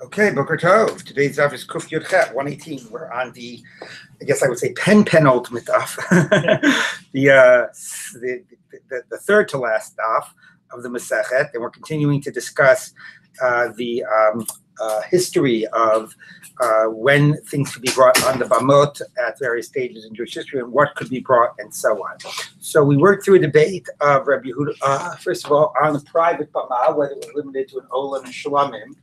Okay, Boker Tov. Today's daf is Kuf Yud Chet 118. We're on the, I guess I would say, penultimate daf, the third to last daf of the Masechet, and we're continuing to discuss the history of when things could be brought on the bamot at various stages in Jewish history and what could be brought and so on. So we worked through a debate of Rabbi Yehuda, first of all, on the private bama, whether it was limited to an olah and a shlamim,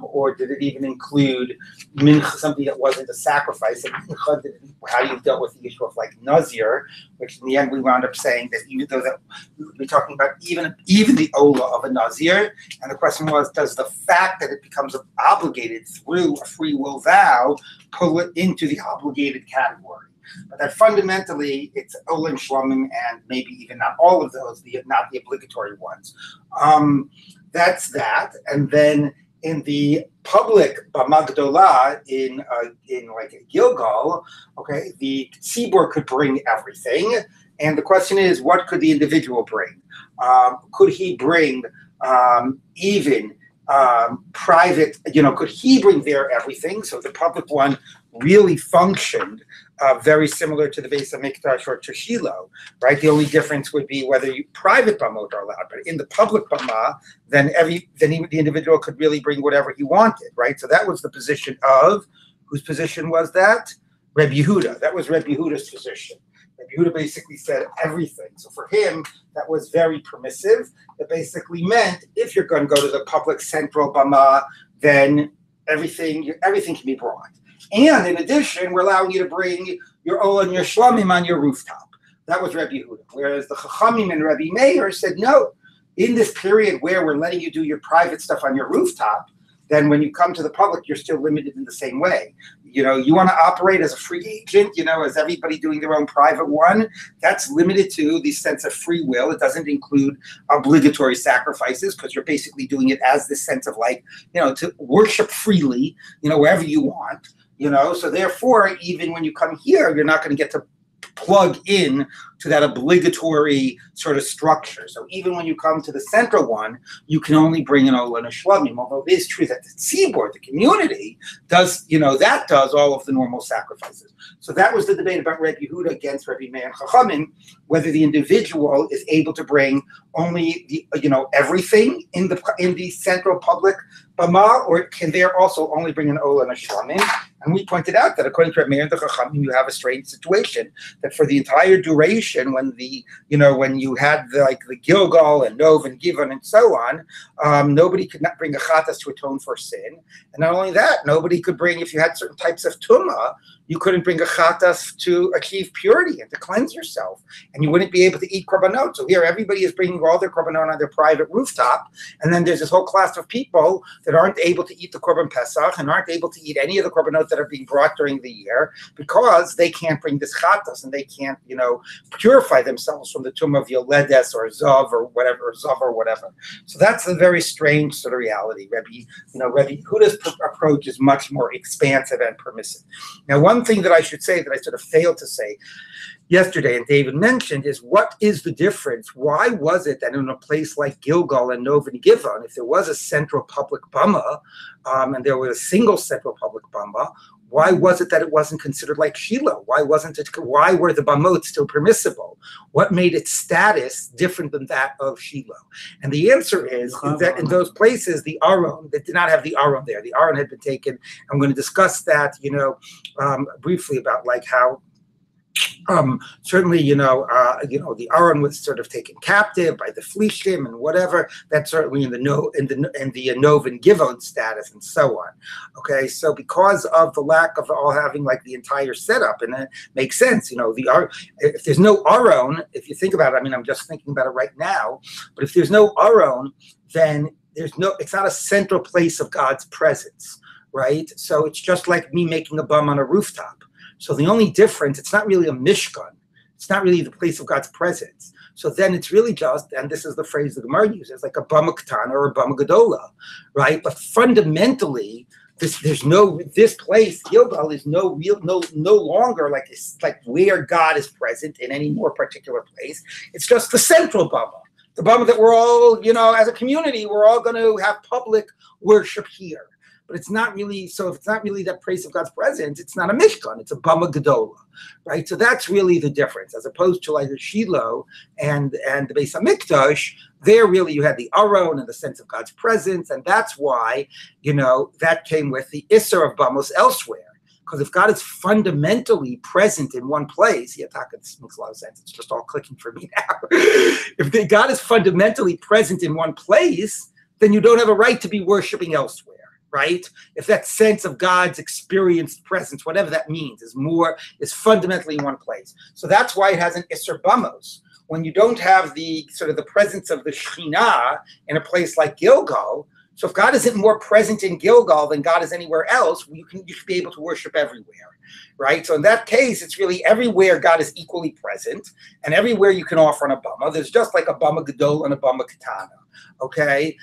or did it even include mincha, something that wasn't a sacrifice, and mincha, how you dealt with the issue of like nazir, which in the end we wound up saying that even though that we would be talking about even the olah of a nazir, and the question was, does the fact that it becomes obligated through a free will vow pull it into the obligated category? But that fundamentally it's olah and shlamim, and maybe even not all of those, not the obligatory ones. That's that, and then in the public bama gdola in like a Gilgal, okay, the tzibur could bring everything, and the question is, what could the individual bring? Could he bring even private, could he bring their everything? So the public one really functioned very similar to the Beis HaMikdash or to Shiloh, right? The only difference would be whether private bamot are allowed, but in the public bama, then the individual could really bring whatever he wanted, right? So that was the position of, whose position was that? Rabbi Yehuda. That was Rabbi Yehuda's position. Rabbi Yehuda basically said everything. So for him, that was very permissive. It basically meant if you're going to go to the public central bama, then everything can be brought. And in addition, we're allowing you to bring your olah and your shlamim on your rooftop. That was Rabbi Yehuda. Whereas the Chachamim and Rabbi Meir said, no, in this period where we're letting you do your private stuff on your rooftop, then when you come to the public, you're still limited in the same way. You want to operate as a free agent, as everybody doing their own private one. That's limited to the sense of free will. It doesn't include obligatory sacrifices because you're basically doing it as this sense of to worship freely, wherever you want, So therefore, even when you come here, you're not going to get to plug in to that obligatory sort of structure. So even when you come to the central one, you can only bring an olah and a shlamim, although it is true that the tzibur, the community, does, that does all of the normal sacrifices. So that was the debate about Rabbi Yehuda against Rabbi Meir and Chachamim, whether the individual is able to bring only the, everything in the central public bama, or can there also only bring an olah and a shlamim? And we pointed out that according to Rabbi Meir and the Chachamim, you have a strange situation that for the entire duration, when you had the Gilgal and Nov and Givon and so on, nobody could not bring a chatas to atone for sin. And not only that, nobody could bring, if you had certain types of tumah, you couldn't bring a chatas to achieve purity and to cleanse yourself. And you wouldn't be able to eat korbanot. So here, everybody is bringing all their korbanot on their private rooftop. And then there's this whole class of people that aren't able to eat the korban pesach and aren't able to eat any of the korbanot that are being brought during the year because they can't bring this chatas and they can't, purify themselves from the tumah of Yoledes or Zav or whatever. So that's a very strange sort of reality. Rabbi Yehuda's approach is much more expansive and permissive. Now, one thing that I should say that I sort of failed to say yesterday, and David mentioned, is what is the difference? Why was it that in a place like Gilgal and Nov and Givon, if there was a central public bama, and there was a single central public bama, why was it that it wasn't considered like Shiloh? Why were the bamot still permissible? What made its status different than that of Shiloh? And the answer is that in those places, the Aron, they did not have the Aron there. The Aron had been taken. I'm going to discuss that, briefly about how certainly, the Aron was sort of taken captive by the Flishtim and whatever. That's certainly in the Nov and Givon status and so on. Okay, so because of the lack of all having the entire setup, and it makes sense, if there's no Aron, if you think about it, I'm just thinking about it right now, but if there's no Aron, then it's not a central place of God's presence, right? So it's just like me making a bum on a rooftop. So the only difference, it's not really a mishkan. It's not really the place of God's presence. So then it's really just, and this is the phrase the Gemara uses, like a bama ketana or a bama gadola, right? But fundamentally, this place, Gilgal, is no longer like where God is present in any more particular place. It's just the central bama. The bama that we're all, as a community, we're all going to have public worship here. but it's not really, so if it's not really that praise of God's presence, it's not a Mishkan, it's a Bama Gedola, right? So that's really the difference, as opposed to like the Shiloh and the Beis HaMikdash. There really you had the Aron and the sense of God's presence, and that's why, that came with the Isser of Bamos elsewhere. Because if God is fundamentally present in one place, this makes a lot of sense. It's just all clicking for me now. If God is fundamentally present in one place, then you don't have a right to be worshiping elsewhere, right? If that sense of God's experienced presence, whatever that means, is fundamentally in one place. So that's why it has an Isser Bamos. When you don't have the sort of the presence of the Shekhinah in a place like Gilgal, so if God isn't more present in Gilgal than God is anywhere else, you should be able to worship everywhere, right? So in that case, it's really everywhere God is equally present, and everywhere you can offer an Abama. There's just like a Bama Gadol and a Bama Katana, okay?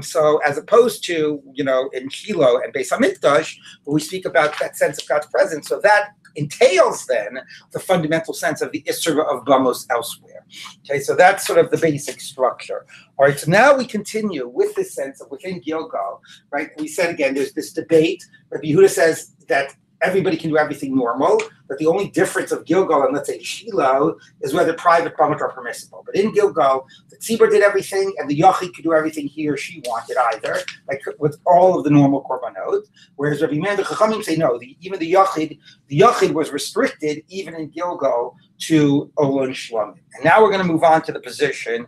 So as opposed to, in Shiloh and Beis HaMikdash, where we speak about that sense of God's presence, so that entails then the fundamental sense of the Isra of Bamos elsewhere. Okay, so that's sort of the basic structure. All right, so now we continue with this sense of within Gilgal, right? We said again, there's this debate. Rabbi Yehuda says that everybody can do everything normal, but the only difference of Gilgal and let's say Shiloh is whether private Bamot are permissible. But in Gilgal, the Tzibur did everything, and the Yachid could do everything he or she wanted either, like with all of the normal Korbanot. Whereas Rabbi Meir and the Chachamim say no, even the Yachid was restricted even in Gilgal to Olon Shlamim. And now we're going to move on to the position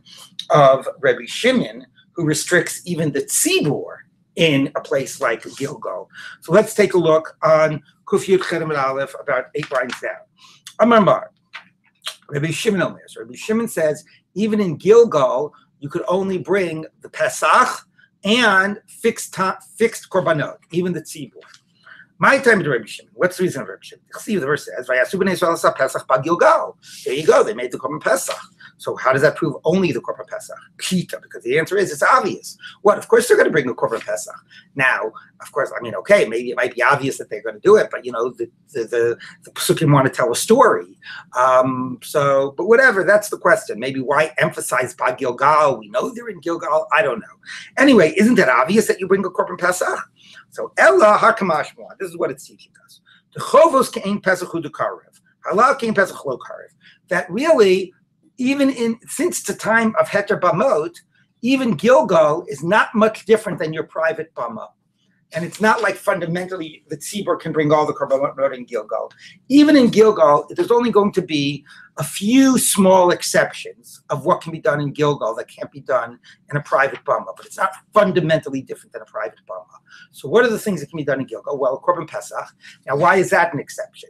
of Rabbi Shimon, who restricts even the Tzibur in a place like Gilgal. So let's take a look on Kuf Yud Chet Aleph, about 8 lines down. Amar Mar, Rabbi Shimon Omer. So Rabbi Shimon says, even in Gilgal, you could only bring the Pesach and fixed korbanot, even the tzibur. My time to Rabbi Shimon. What's the reason of Rabbi Shimon? See, the verse says, "Vayasu b'nei Yisrael Pesach b'Gilgal." There you go. They made the korban Pesach. So how does that prove only the korban Pesach? Pshita, because the answer is it's obvious. What? Of course they're going to bring the korban Pesach. Now, of course, okay, maybe it might be obvious that they're going to do it, but the Pesukim want to tell a story. But whatever, that's the question. Maybe why emphasize b'Gilgal? We know they're in Gilgal. I don't know. Anyway, isn't that obvious that you bring the korban Pesach? So Ella hakamashma. This is what it's teaching us. The chovos kein Pesach hu dekarev. Halal kein Pesach lo karev. That really, since the time of Heter Bamot, even Gilgal is not much different than your private Bama. And it's not like fundamentally the Tzibur can bring all the korbanot in Gilgal. Even in Gilgal, there's only going to be a few small exceptions of what can be done in Gilgal that can't be done in a private Bama, but it's not fundamentally different than a private Bama. So what are the things that can be done in Gilgal? Well, Korban Pesach. Now, why is that an exception?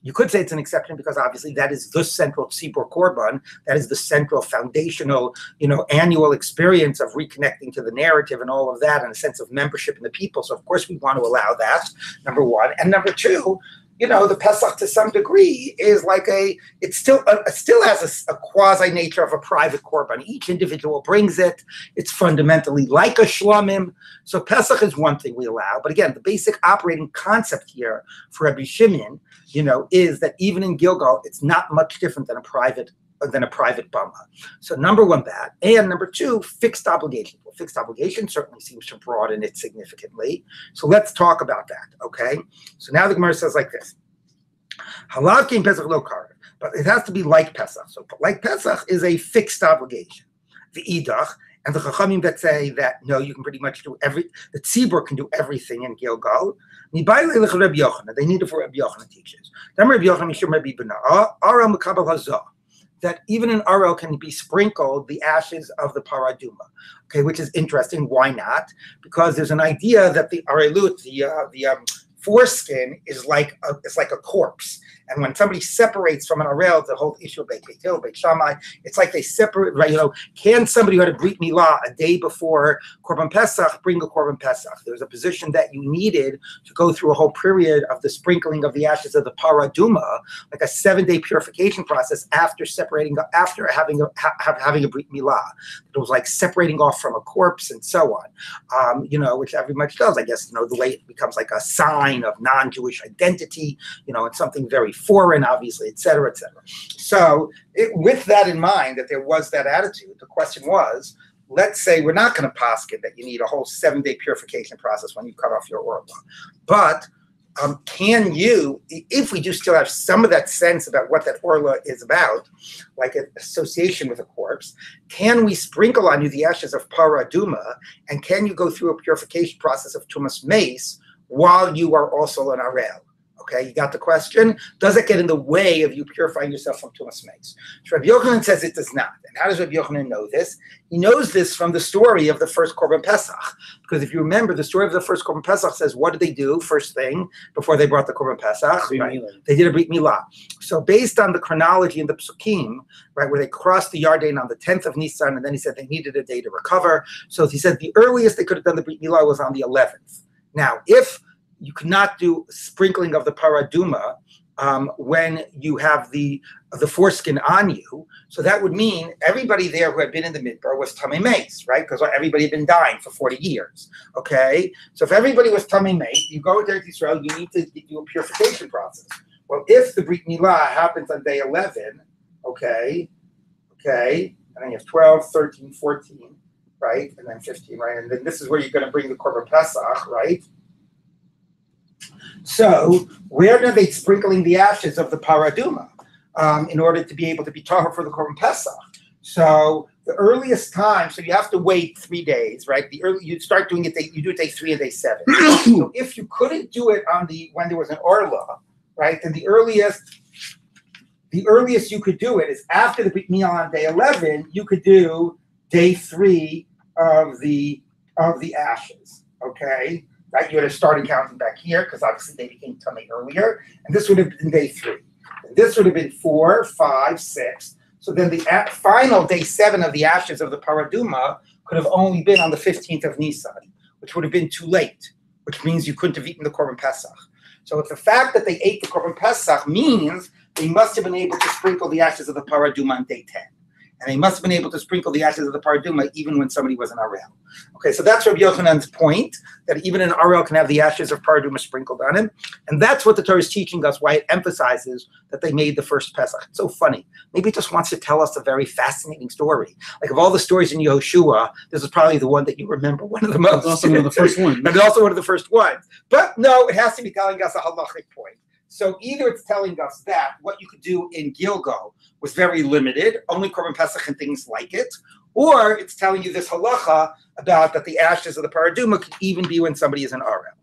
You could say it's an exception because obviously that is the central tzibur korban. That is the central foundational, annual experience of reconnecting to the narrative and all of that, and a sense of membership in the people. So of course we want to allow that, number one. And number two, the Pesach to some degree is like it still has a quasi nature of a private korban. Each individual brings it. It's fundamentally like a shlamim. So Pesach is one thing we allow. But again, the basic operating concept here for Rabbi Shimon, is that even in Gilgal, it's not much different than a private bama. So number one, that. And number two, fixed obligation. Well, fixed obligation certainly seems to broaden it significantly. So let's talk about that, okay? So now the Gemara says like this. Halav kein Pesach lo karev. But it has to be like Pesach. So like Pesach is a fixed obligation. The idach, and the Chachamim that say that, no, you can pretty much do the Tzibur can do everything in Gilgal. They need it for Rabbi Yochanan teaches. That even in Aro can be sprinkled the ashes of the paraduma, okay, which is interesting. Why not? Because there's an idea that the arelut, the foreskin, is like a corpse. And when somebody separates from an arel, the whole issue of Beit Hillel, Beit Shammai, it's like they separate, right? Can somebody who had a Brit Milah a day before Korban Pesach bring a Korban Pesach? There's a position that you needed to go through a whole period of the sprinkling of the ashes of the paraduma, like a 7-day purification process after having a Brit Milah. It was like separating off from a corpse and so on, which every much does, I guess, the way it becomes like a sign of non-Jewish identity, and something very foreign, obviously, et cetera, et cetera. So with that in mind, that there was that attitude, the question was, let's say we're not going to paskin that you need a whole 7-day purification process when you cut off your orla. But can you, if we do still have some of that sense about what that orla is about, like an association with a corpse, can we sprinkle on you the ashes of paraduma, and can you go through a purification process of tumas mace while you are also an arel? Okay, you got the question? Does it get in the way of you purifying yourself from tumas mace? So Rabbi Yochanan says it does not. And how does Rabbi Yochanan know this? He knows this from the story of the first Korban Pesach. Because if you remember, the story of the first Korban Pesach says, what did they do first thing before they brought the Korban Pesach? Right? They did a Brit Milah. So based on the chronology in the Psukim, right, where they crossed the Yarden on the 10th of Nisan, and then he said they needed a day to recover. So he said the earliest they could have done the Brit Milah was on the 11th. Now, if you could not do sprinkling of the paraduma when you have the foreskin on you. So that would mean everybody there who had been in the midbar was tamei mace, right? Because everybody had been dying for 40 years. Okay, so if everybody was tamei mace, you go into Eretz Yisrael, you need to do a purification process. Well, if the Brit Milah happens on day 11, okay, and then you have 12, 13, 14, right, and then 15, right, and then this is where you're going to bring the Korban Pesach, right? So where are they sprinkling the ashes of the paraduma in order to be able to be tahor for the Korban Pesach? So the earliest time, so you have to wait 3 days, right? You start doing it, you do it day 3 and day 7. So if you couldn't do it when there was an orla, right, then the earliest you could do it is after the Brit Milah on day 11. You could do day 3 of the ashes, okay? Right, you would have started counting back here because obviously they became tummy earlier, and this would have been day 3. And this would have been 4, 5, 6. So then the final day 7 of the ashes of the paraduma could have only been on the 15th of Nisan, which would have been too late, which means you couldn't have eaten the Korban Pesach. So if the fact that they ate the Korban Pesach means they must have been able to sprinkle the ashes of the paraduma on day 10. And they must have been able to sprinkle the ashes of the paraduma even when somebody was an arel. Okay, so that's Rabbi Yochanan's point, that even an arel can have the ashes of paraduma sprinkled on him. And that's what the Torah is teaching us, why it emphasizes that they made the first Pesach. It's so funny. Maybe it just wants to tell us a very fascinating story. Like of all the stories in Yehoshua, this is probably the one that you remember one of the most. It's also one of the first ones. And it's also one of the first ones. But no, it has to be telling us a halachic point. So either it's telling us that what you could do in Gilgal was very limited, only Korban Pesach and things like it, or it's telling you this halacha about that the ashes of the paraduma could even be when somebody is an arel.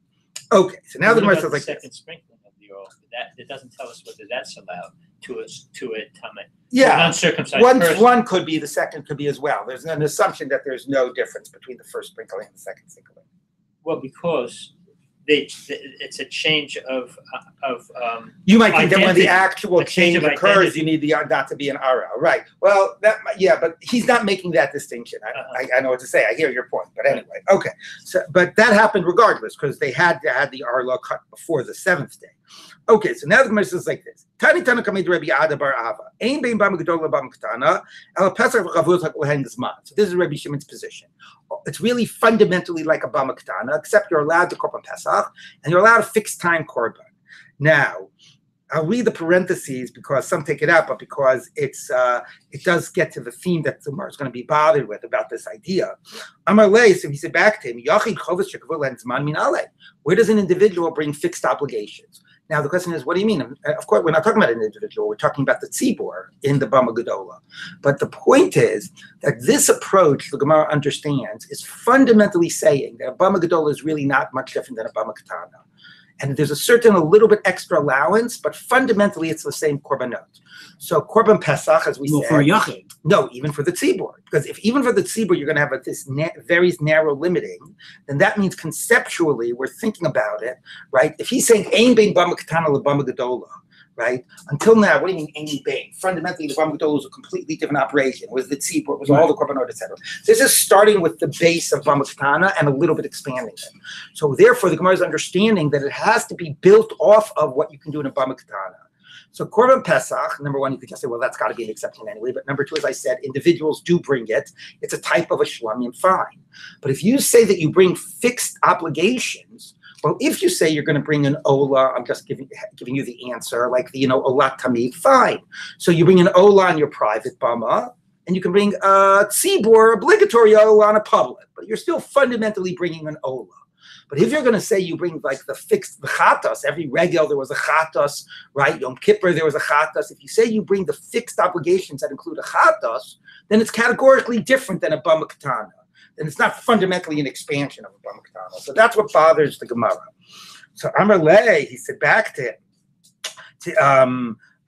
Okay, so now the Gemara says like second sprinkling of the oil. That it doesn't tell us whether that's allowed to a tamei. Yeah, uncircumcised one could be, the second could be as well. There's an assumption that there's no difference between the first sprinkling and the second sprinkling. Well, because it's a change of you might think identity. that when the actual change occurs, identity. you need the not to be an ara, right? Well, but he's not making that distinction. I know what to say. I hear your point, but anyway, okay. So, but that happened regardless because they had to have the arla cut before the 7th day. Okay, so now the Gemara says like this: Tani Tana Kamid Rabbi Ada Bar Ava. Ein bein bam gedola bam ketana el pesach v'chavut hakohen zman. So this is Rabbi Shimon's position. It's really fundamentally like a bama ketana, except you're allowed to korban pesach and you're allowed a fixed time korban. Now, I'll read the parentheses because some take it out, but because it does get to the theme that the Gemara is going to be bothered with about this idea. Amar Lei, so he said back to him, Yachid Chovis Shekavul and Zman Min Ale. Where does an individual bring fixed obligations? Now the question is, what do you mean? Of course, we're not talking about an individual. We're talking about the tzibor in the Bama Gedola. But the point is that this approach the Gemara understands is fundamentally saying that a Bama Gedola is really not much different than a Bama Ketana. And there's a little bit extra allowance, but fundamentally it's the same korbanot. So korban pesach, as we said, for a yachid. No, even for the tzibur, because if even for the tzibur you're going to have this very narrow limiting, then that means conceptually we're thinking about it, right? If he's saying ein bein bama ketana lebama gedola, right? Until now, what do you mean ein bein? Fundamentally, the bama gedola was a completely different operation. It was the tzibur, it was all the korbanot, etc. This is starting with the base of bama ketana and a little bit expanding it. So therefore, the Gemara is understanding that it has to be built off of what you can do in a bama ketana. So Korban Pesach, number one, you could just say, well, that's got to be an exception anyway. But number two, as I said, individuals do bring it. It's a type of a shlamim, fine. But if you say that you bring fixed obligations, well, if you say you're going to bring an ola, I'm just giving you the answer, like the olat tamid, fine. So you bring an ola on your private bama, and you can bring a tzibur, obligatory ola on a public, but you're still fundamentally bringing an ola. But if you're going to say you bring like the chatas, every regel there was a chatas, right? Yom Kippur there was a chatas. If you say you bring the fixed obligations that include a chatas, then it's categorically different than a bama katana. Then it's not fundamentally an expansion of a bama katana. So that's what bothers the Gemara. So Amar Le, he said back to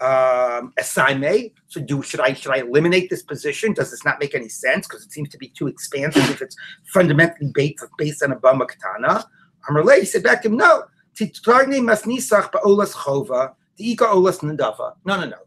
Esaime. So should I eliminate this position? Does this not make any sense? Because it seems to be too expansive if it's fundamentally based on a bama katana. Amar Le, he said back to him, no. No.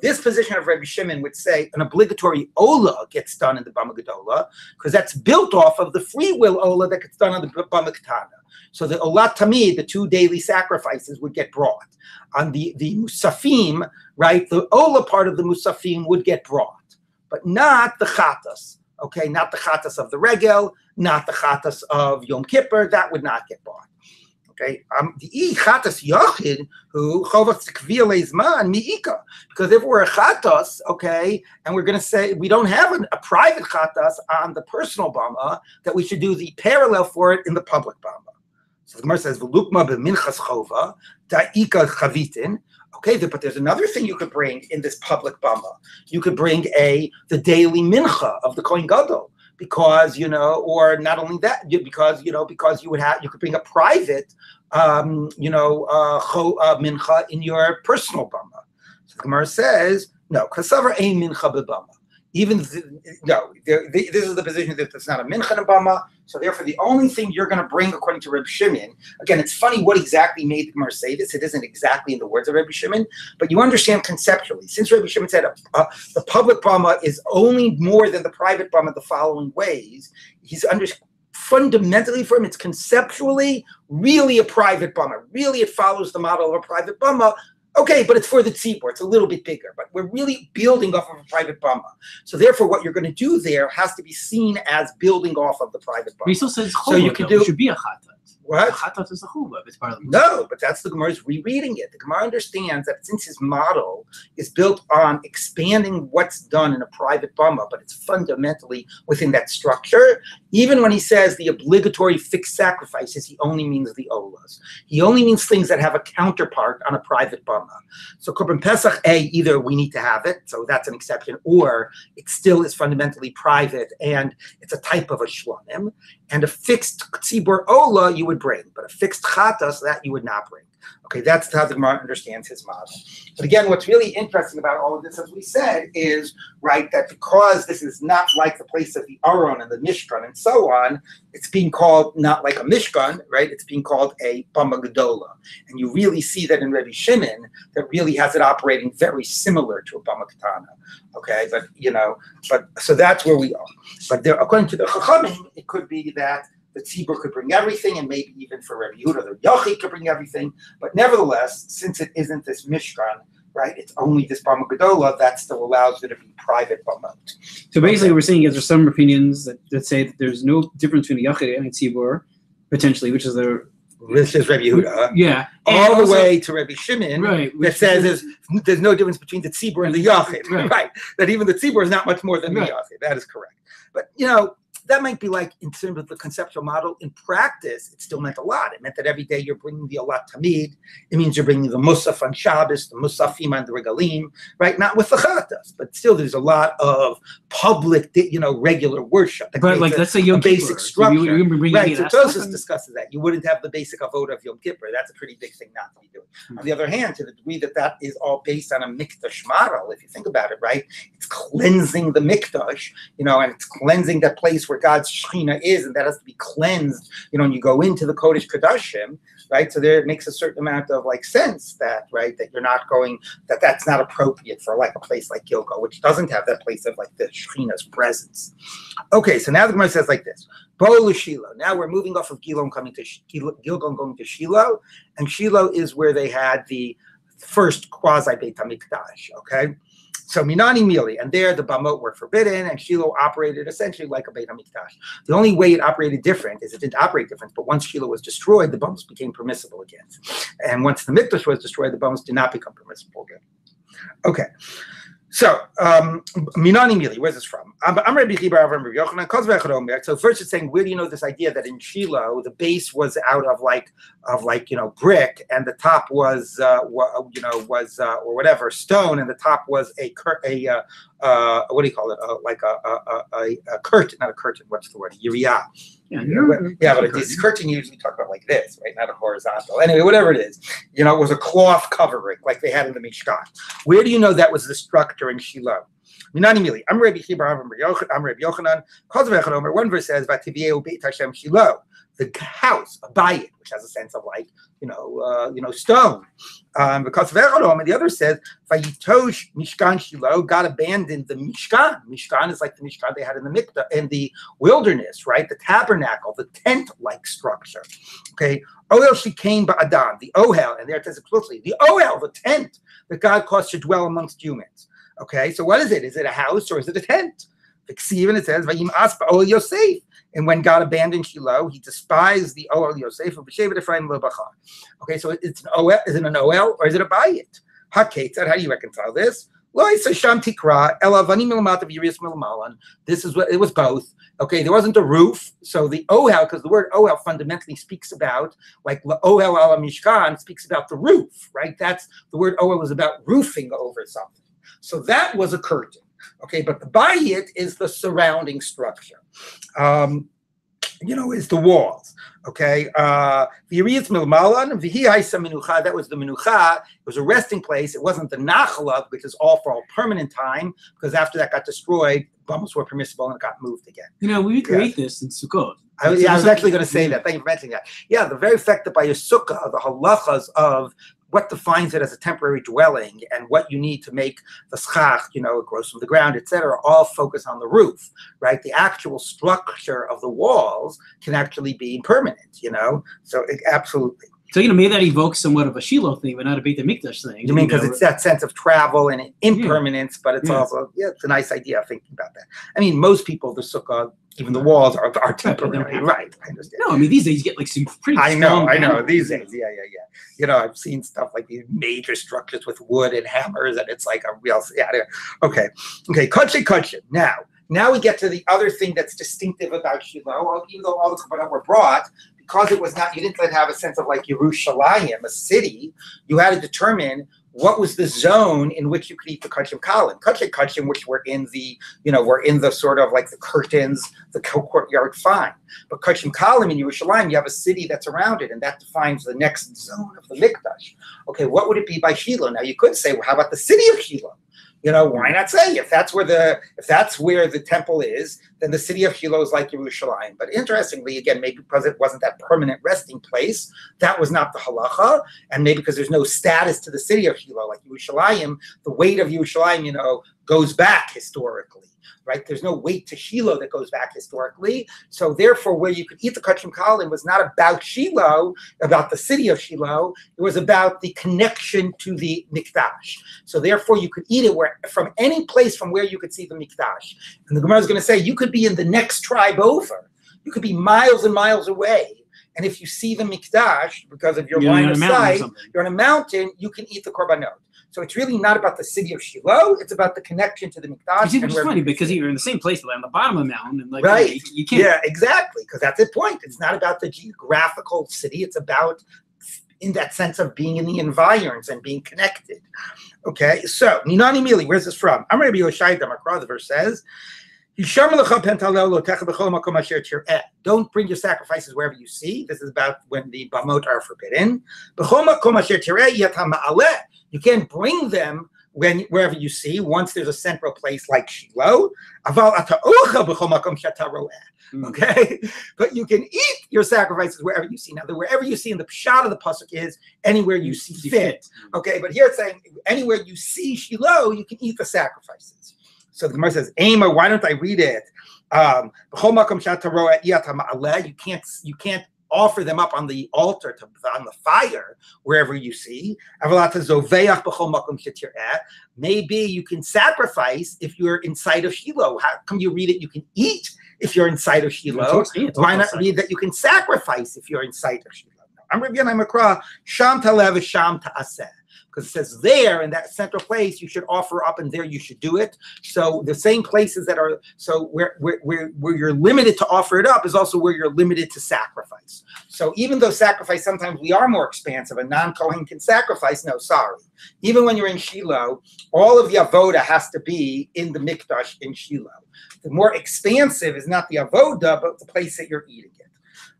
This position of Rabbi Shimon would say an obligatory ola gets done in the bama gedola because that's built off of the free will ola that gets done on the bama katana. So the ola tamid, the 2 daily sacrifices, would get brought. On the musafim, right, the ola part of the musafim would get brought, but not the chatas. Okay, not the chatas of the regel, not the chatas of Yom Kippur. That would not get brought. Okay, the chatas yachid who chovas kvia leizman miika, because if we're a chatas, okay, and we're going to say we don't have a private chatas on the personal bama, that we should do the parallel for it in the public bama. So the Gemara says v'lukma b'minchas chova da'ika chavitin. Okay, but there's another thing you could bring in this public bama. You could bring the daily mincha of the Kohen Gadol. Because or not only that, because you could bring a private, mincha in your personal bama. So the Gemara says no, kasavar ein mincha bebama. This is the position that it's not a mincha in a bama. So therefore, the only thing you're going to bring, according to Rabbi Shimon, again, it's funny what exactly made the Gemara say this. It isn't exactly in the words of Rabbi Shimon, but you understand conceptually. Since Rabbi Shimon said the public bama is only more than the private bama the following ways, fundamentally for him, it's conceptually really a private bama. Really, it follows the model of a private bama. Okay, but it's for the tzibur. It's a little bit bigger, but we're really building off of a private bama. So therefore, what you're going to do there has to be seen as building off of the private bama. But he still says chova, so you can do. It should be a chatat. What? A chatat is a chova. It's part of the. No, but that's the Gemara's rereading it. The Gemara understands that since his model is built on expanding what's done in a private bama, but it's fundamentally within that structure. Even when he says the obligatory fixed sacrifices, he only means the olas. He only means things that have a counterpart on a private bama. So Korban Pesach, either we need to have it, so that's an exception, or it still is fundamentally private and it's a type of a shlamim. And a fixed tzibur ola you would bring, but a fixed chatas that you would not bring. Okay, that's how the Gemara understands his model. But again, what's really interesting about all of this, as we said, is right that because this is not like the place of the Aron and the Mishkan and so on, it's being called not like a Mishkan, right? It's being called a Bama Gedola. And you really see that in Rabbi Shimon, that really has it operating very similar to a Bama Katana. Okay, but so that's where we are. But there, according to the Chachamim, it could be that the tzibur could bring everything, and maybe even for Rabbi Yehuda, the Yachid could bring everything. But nevertheless, since it isn't this Mishkan, right, it's only this Bama Gedola, that still allows it to be private Bamot. So basically, what we're saying is there's some opinions that say that there's no difference between a Yachid and a tzibur, potentially, which is Rabbi Yehuda. Yeah. All the way to Rabbi Shimon, right, that says there's no difference between the tzibur and the Yachid, right? That even the tzibur is not much more than the Yachid. That is correct. But, that might be like in terms of the conceptual model. In practice, it still meant a lot. It meant that every day you're bringing the Olat Tamid. It means you're bringing the Musaf on Shabbos, the Musafim on the Regalim, right? Not with the Chatas, but still there's a lot of public, regular worship. Right, like let's say Yom Kippur. Basic structure. Right, so Tosfos discusses that. You wouldn't have the basic avoda of Yom Kippur. That's a pretty big thing not to be doing. On the other hand, to the degree that is all based on a Mikdash model, if you think about it, right? It's cleansing the Mikdash, and it's cleansing that place where God's Shekhinah is, and that has to be cleansed, and you go into the Kodesh Kodashim, right? So there it makes a certain amount of sense that, right, that you're not going, that's not appropriate for a place like Gilgal, which doesn't have that place of the Shekhinah's presence. Okay, so now the Gemara says like this. Bo Shiloh. Now we're moving off of Gilgal coming to Gilgal going to Shiloh, and Shiloh is where they had the first quasi Beit HaMikdash, okay? So Minani Mili, and there the Bamot were forbidden, and Shiloh operated essentially like a Beit HaMikdash. The only way it operated different is it didn't operate different, but once Shiloh was destroyed, the Bamos became permissible again. And once the Mikdash was destroyed, the Bamos did not become permissible again. Okay. So, Minani Mili, where's this from? I'm Rabbi Chibar Avram Rabbi Yochanan. So first it's saying, where do you know this idea that in Shiloh the base was out of brick, and the top was or whatever stone, and the top was a what do you call it? Like a curtain, not a curtain. What's the word? Yiriyah. Yeah, but this curtain usually talk about like this, right? Not a horizontal. Anyway, whatever it is, it was a cloth covering like they had in the Mishkan. Where do you know that was the structure in Shiloh? Minani Mili. I'm Rabbi Chibar. I'm Rabbi Yochanan. One verse says, "Vativieu Beit Hashem Shiloh," the house, a bayit, which has a sense of like stone. Because and the other says, "Vayitosh Mishkan Shiloh," God abandoned the Mishkan. Mishkan is like the Mishkan they had in the Mikdash, in the wilderness, right? The tabernacle, the tent-like structure. Okay. Ohel Shikain Ba'adam, the Ohel, and there it says explicitly, the Ohel, the tent that God caused to dwell amongst humans. Okay, so what is it? Is it a house or is it a tent? Even it says, "Vayim aspa Ohel Yosef," and when God abandoned Shiloh, He despised the Ohel Yosef of B'Shevet Ephraim Lebacha. Okay, so it's an Ohel. Is it an Ohel or is it a bayit? Haketzad, how do you reconcile this? This is what it was both. Okay, there wasn't a roof, so the ohel, because the word ohel fundamentally speaks about, like ohel ala mishkan, speaks about the roof, right? That's the word ohel is about roofing over something. So that was a curtain. Okay, but the bayit is the surrounding structure. Is the walls. Okay, that was the menucha. It was a resting place. It wasn't the nachalav, which is all for all permanent time, because after that got destroyed, bumps were permissible and it got moved again. We create this in Sukkot. I was actually going to say that. Thank you for mentioning that. Yeah, the very fact that by your sukkah, the halachas of what defines it as a temporary dwelling and what you need to make the schach, it grows from the ground, etc., all focus on the roof, right? The actual structure of the walls can actually be permanent, So absolutely. So, maybe that evokes somewhat of a Shiloh thing, but not a Beit HaMikdash thing. You mean because it's that sense of travel and impermanence, but it's also, it's a nice idea of thinking about that. I mean, most people, the sukkah, even the walls are temporary, right? I understand. No, I mean, these days you get like some pretty I know. These days, yeah. I've seen stuff like these major structures with wood and hammers, and it's like a real, Okay, kutche. Now we get to the other thing that's distinctive about Shiloh, even though all the Kabbalah were brought, because it was not, you didn't have a sense of like Yerushalayim, a city, you had to determine what was the zone in which you could eat the kachim kalim. Kachim, which were in the sort of like the curtains, the courtyard, fine. But kachim kalim in Yerushalayim, you have a city that's around it, and that defines the next zone of the Mikdash. Okay, what would it be by Shiloh? Now you could say, well, how about the city of Shiloh? Why not say if that's where the temple is, then the city of Shiloh is like Yerushalayim. But interestingly, again, maybe because it wasn't that permanent resting place, that was not the halacha, and maybe because there's no status to the city of Shiloh, like Yerushalayim, the weight of Yerushalayim, goes back historically. Right? There's no weight to Shiloh that goes back historically. So therefore, where you could eat the kachim kalim was not about Shiloh, about the city of Shiloh. It was about the connection to the Mikdash. So therefore, you could eat it from any place from where you could see the Mikdash. And the Gemara is going to say, you could be in the next tribe over. You could be miles and miles away. And if you see the Mikdash, because of your line of sight, you're on a mountain, you can eat the korbanot. So it's really not about the city of Shiloh; it's about the connection to the Mikdash. Which is funny because you're in the same place, but on the bottom of the mountain, and right? You can't. Yeah, exactly. Because that's the point. It's not about the geographical city; it's about, in that sense of being in the environs and being connected. Okay, so Ninani Mili, where's this from? I'm Rabbi Yoshai Damakra. The verse says, don't bring your sacrifices wherever you see. This is about when the bamot are forbidden. You can't bring them wherever you see, once there's a central place like Shiloh. Okay? But you can eat your sacrifices wherever you see. Now, wherever you see in the pshat of the pasuk is anywhere you see fit. Okay, but here it's saying anywhere you see Shiloh, you can eat the sacrifices. So the Gemara says, Ema, why don't I read it? You can't offer them up on the altar, on the fire, wherever you see. Maybe you can sacrifice if you're in sight of Shiloh. How come you read it? You can eat if you're in sight of Shiloh. Why not read that you can sacrifice if you're in sight of Shiloh? I'm Rabbi Yanai Makra, Sham Talev Sham Ta'aseh. because it says there in that central place you should offer up, and there you should do it. So the same places that are where you're limited to offer it up is also where you're limited to sacrifice. So even though sacrifice sometimes we are more expansive, a non-Kohen can sacrifice. No, sorry. Even when you're in Shiloh, all of the avoda has to be in the mikdash in Shiloh. The more expansive is not the avoda, but the place that you're eating it.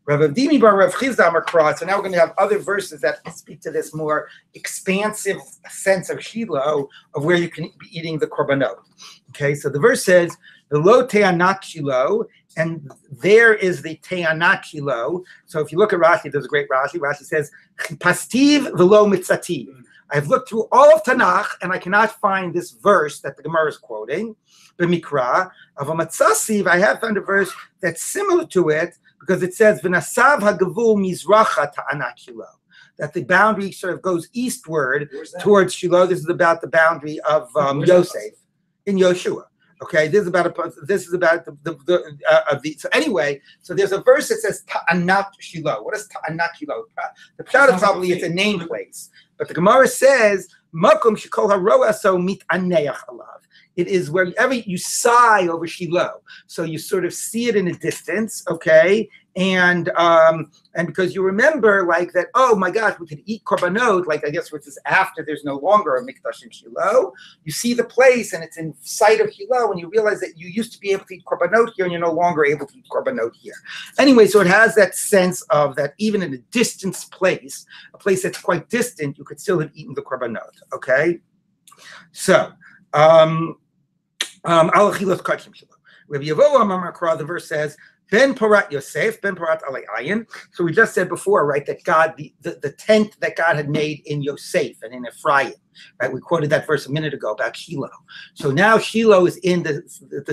Rav Avdimi bar Rav Chizda Makra. So now we're going to have other verses that speak to this more expansive sense of Shiloh, of where you can be eating the korbanot. Okay, so the verse says, "V'lo te'anat Shiloh," and there is the te'anat Shiloh. So if you look at Rashi, there's a great Rashi. Rashi says, "Pastiv v'lo mitzativ." I've looked through all of Tanakh, and I cannot find this verse that the Gemara is quoting. B'mikra of a matzasiv, I have found a verse that's similar to it, because it says, "V'nasav hagavul mizracha ta'anat Shiloh," that the boundary sort of goes eastward towards Shiloh. This is about the boundary of Yosef in Yoshua. Okay, this is about so anyway, so there's a verse that says ta'anat Shiloh. What is ta'anat Shiloh? The pshat is probably it's a name place, but the Gemara says makom shekol haroa so mit'aneach alav. It is wherever you sigh over Shiloh, so you sort of see it in a distance, okay, and because you remember like that. Oh my gosh, we could eat korbanot, like I guess which is after there's no longer a mikdash in Shiloh. You see the place, and it's in sight of Shiloh, and you realize that you used to be able to eat korbanot here, and you're no longer able to eat korbanot here. Anyway, so it has that sense of that even in a distance place, a place that's quite distant, you could still have eaten the korbanot. Okay, so. The verse says, Ben Parat Yosef, Ben Parat Alei Ayin. So we just said before, right, that God, the tent that God had made in Yosef and in Ephraim, right? We quoted that verse a minute ago about Shiloh. So now Shiloh is in the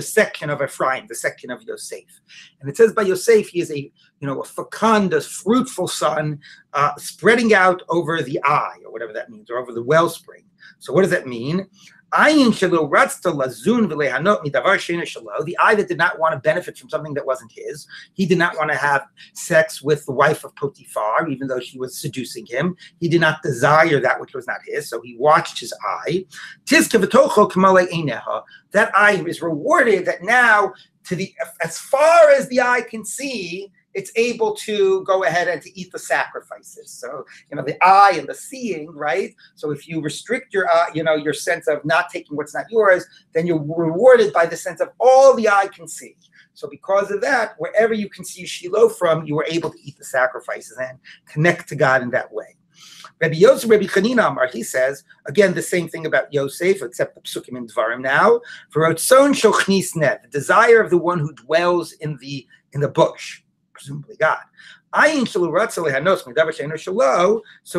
section of Ephraim, the section of Yosef. And it says by Yosef, he is a fecund, a fruitful son, spreading out over the eye, or whatever that means, or over the wellspring. So what does that mean? The eye that did not want to benefit from something that wasn't his. He did not want to have sex with the wife of Potiphar, even though she was seducing him. He did not desire that which was not his, so he watched his eye. That eye is rewarded that now, as far as the eye can see, it's able to go ahead and to eat the sacrifices. So, the eye and the seeing, right? So if you restrict your eye, your sense of not taking what's not yours, then you're rewarded by the sense of all the eye can see. So because of that, wherever you can see Shiloh from, you were able to eat the sacrifices and connect to God in that way. Rabbi Yosef, Rabbi Chanina Amar, he says, again, the same thing about Yosef, except the psukim in Dvarim now. The desire of the one who dwells in the bush, presumably God. So